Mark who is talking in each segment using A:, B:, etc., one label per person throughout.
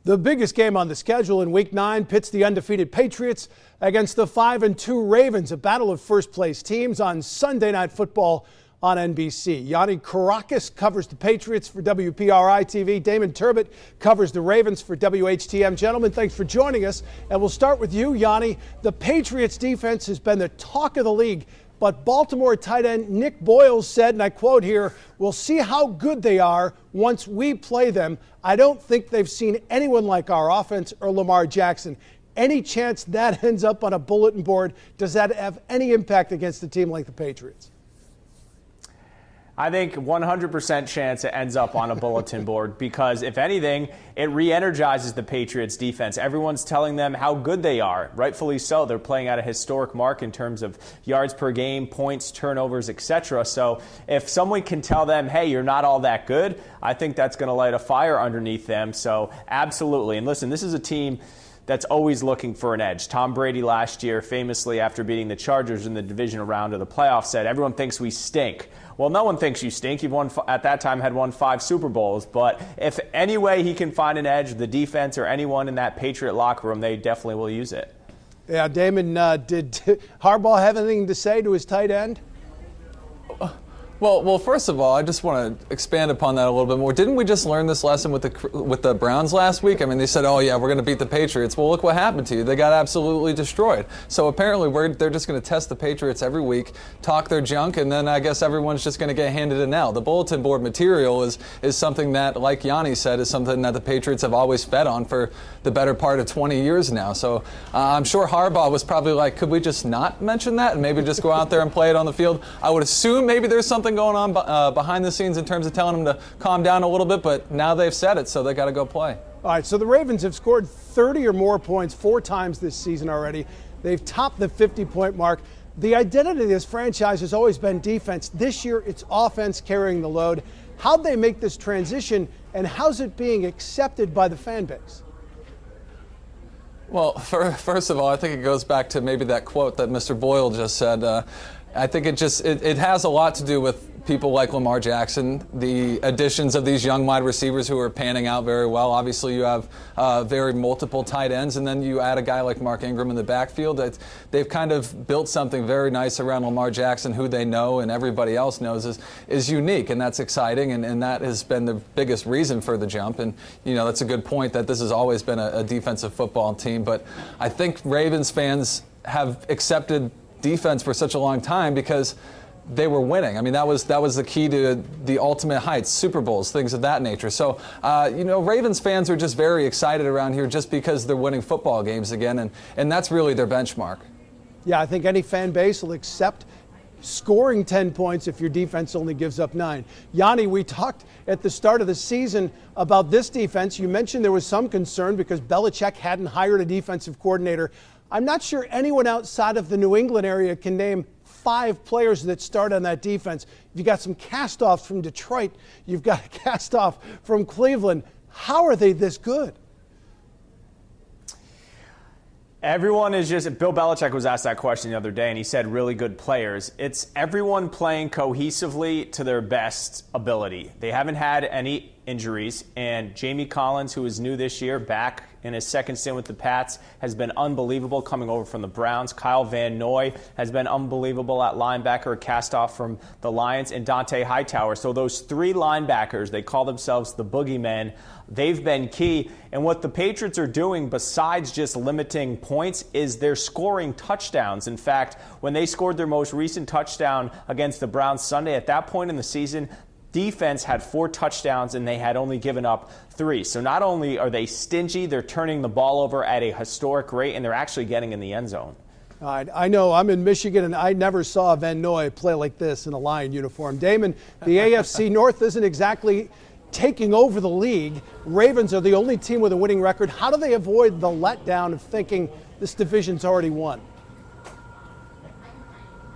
A: The biggest game on the schedule in Week 9 pits the undefeated Patriots against the 5-2 Ravens, a battle of first-place teams on Sunday Night Football on NBC. Yianni Kourkais covers the Patriots for WPRI TV. Damon Turbitt covers the Ravens for WHTM. Gentlemen, thanks for joining us. And we'll start with you, Yianni. The Patriots defense has been the talk of the league, but Baltimore tight end Nick Boyle said, and I quote here, "We'll see how good they are once we play them. I don't think they've seen anyone like our offense or Lamar Jackson." Any chance that ends up on a bulletin board? Does that have any impact against a team like the Patriots?
B: I think 100% chance it ends up on a bulletin board because, if anything, it re-energizes the Patriots defense. Everyone's telling them how good they are. Rightfully so. They're playing at a historic mark in terms of yards per game, points, turnovers, etc. So if someone can tell them, hey, you're not all that good, I think that's going to light a fire underneath them. So absolutely. And listen, this is a team that's always looking for an edge. Tom Brady last year, famously after beating the Chargers in the divisional round of the playoffs, said, everyone thinks we stink. Well, no one thinks you stink. You've won, at that time, had won 5 Super Bowls. But if any way he can find an edge, the defense or anyone in that Patriot locker room, they definitely will use it.
A: Yeah, Damon, did Harbaugh have anything to say to his tight end?
C: Well, first of all, I just want to expand upon that a little bit more. Didn't we just learn this lesson with the Browns last week? I mean, they said, oh, yeah, we're going to beat the Patriots. Well, look what happened to you. They got absolutely destroyed. So apparently they're just going to test the Patriots every week, talk their junk, and then I guess everyone's just going to get handed an L. The bulletin board material is something that, like Yianni said, is something that the Patriots have always fed on for the better part of 20 years now. So I'm sure Harbaugh was probably like, could we just not mention that and maybe just go out there and play it on the field? I would assume maybe there's something going on behind the scenes in terms of telling them to calm down a little bit, but now they've said it, so they got to go play.
A: All right, so the Ravens have scored 30 or more points 4 times this season already. They've topped the 50-point mark. The identity of this franchise has always been defense. This year, it's offense carrying the load. How'd they make this transition, and how's it being accepted by the fan base?
C: Well, first of all, I think it goes back to maybe that quote that Mr. Boyle just said. I think it has a lot to do with people like Lamar Jackson, the additions of these young wide receivers who are panning out very well. Obviously, you have very multiple tight ends, and then you add a guy like Mark Ingram in the backfield. They've kind of built something very nice around Lamar Jackson, who they know and everybody else knows is unique, and that's exciting, and that has been the biggest reason for the jump. And, you know, that's a good point that this has always been a defensive football team. But I think Ravens fans have accepted defense for such a long time because they were winning. I mean, that was the key to the ultimate heights, Super Bowls, things of that nature. So, you know, Ravens fans are just very excited around here just because they're winning football games again, and that's really their benchmark.
A: Yeah, I think any fan base will accept scoring 10 points if your defense only gives up 9. Yianni, we talked at the start of the season about this defense. You mentioned there was some concern because Belichick hadn't hired a defensive coordinator. I'm not sure anyone outside of the New England area can name 5 players that start on that defense. You've got some cast-offs from Detroit. You've got a cast-off from Cleveland. How are they this good?
B: Everyone is just, Bill Belichick was asked that question the other day, and he said really good players. It's everyone playing cohesively to their best ability. They haven't had any injuries, and Jamie Collins, who is new this year, back in his second stint with the Pats, has been unbelievable coming over from the Browns. Kyle Van Noy has been unbelievable at linebacker, a cast-off from the Lions, and Dante Hightower. So those 3 linebackers, they call themselves the boogeymen. They've been key. And what the Patriots are doing, besides just limiting points, is they're scoring touchdowns. In fact, when they scored their most recent touchdown against the Browns Sunday, at that point in the season, defense had 4 touchdowns and they had only given up 3. So not only are they stingy, they're turning the ball over at a historic rate, and they're actually getting in the end zone.
A: I know I'm in Michigan, and I never saw Van Noy play like this in a Lion uniform. Damon, the AFC North isn't exactly taking over the league. Ravens are the only team with a winning record. How do they avoid the letdown of thinking this division's already won?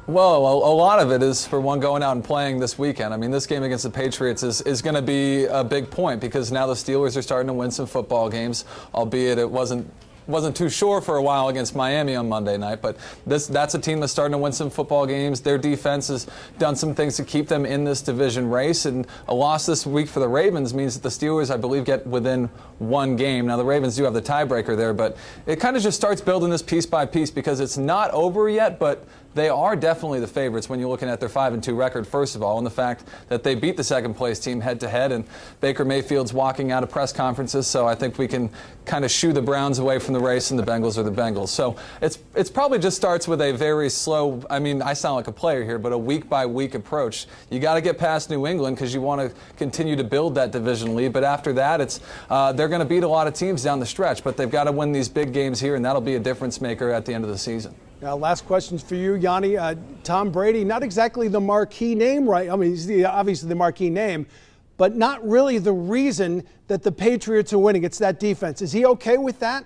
C: Well, a lot of it is, for one, going out and playing this weekend. I mean, this game against the Patriots is going to be a big point because now the Steelers are starting to win some football games, albeit it wasn't wasn't too sure for a while against Miami on Monday night, but that's a team that's starting to win some football games. Their defense has done some things to keep them in this division race, and a loss this week for the Ravens means that the Steelers, I believe, get within one game. Now, the Ravens do have the tiebreaker there, but it kind of just starts building this piece by piece because it's not over yet, but they are definitely the favorites when you're looking at their 5-2 record, first of all, and the fact that they beat the second-place team head-to-head, and Baker Mayfield's walking out of press conferences, so I think we can kind of shoo the Browns away from the race, and the Bengals are the Bengals. So it's probably just starts with a very slow, I mean, I sound like a player here, but a week-by-week approach. You got to get past New England because you want to continue to build that division lead, but after that, they're going to beat a lot of teams down the stretch, but they've got to win these big games here, and that'll be a difference maker at the end of the season.
A: Now, last questions for you, Yianni. Tom Brady, not exactly the marquee name, right? I mean, he's obviously the marquee name, but not really the reason that the Patriots are winning. It's that defense. Is he okay with that?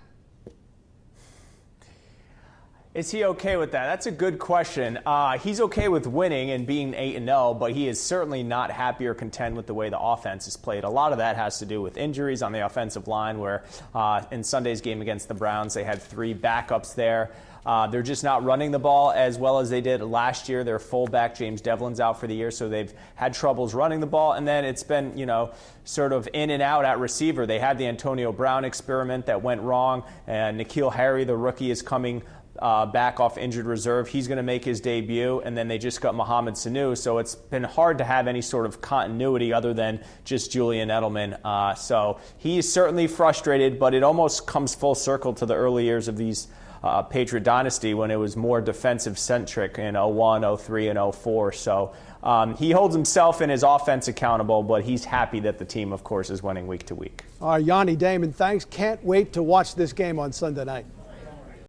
B: Is he okay with that? That's a good question. He's okay with winning and being 8-0, but he is certainly not happy or content with the way the offense is played. A lot of that has to do with injuries on the offensive line, where in Sunday's game against the Browns, they had 3 backups there. They're just not running the ball as well as they did last year. Their fullback, James Devlin's out for the year, so they've had troubles running the ball. And then it's been, sort of in and out at receiver. They had the Antonio Brown experiment that went wrong, and N'Keal Harry, the rookie, is coming back off injured reserve. He's going to make his debut, and then they just got Mohamed Sanu, so it's been hard to have any sort of continuity other than just Julian Edelman. So he is certainly frustrated, but it almost comes full circle to the early years of these Patriot dynasty when it was more defensive-centric in 01, 03, and 04. So he holds himself and his offense accountable, but he's happy that the team, of course, is winning week to week.
A: All right, Yianni, Damon, thanks. Can't wait to watch this game on Sunday night.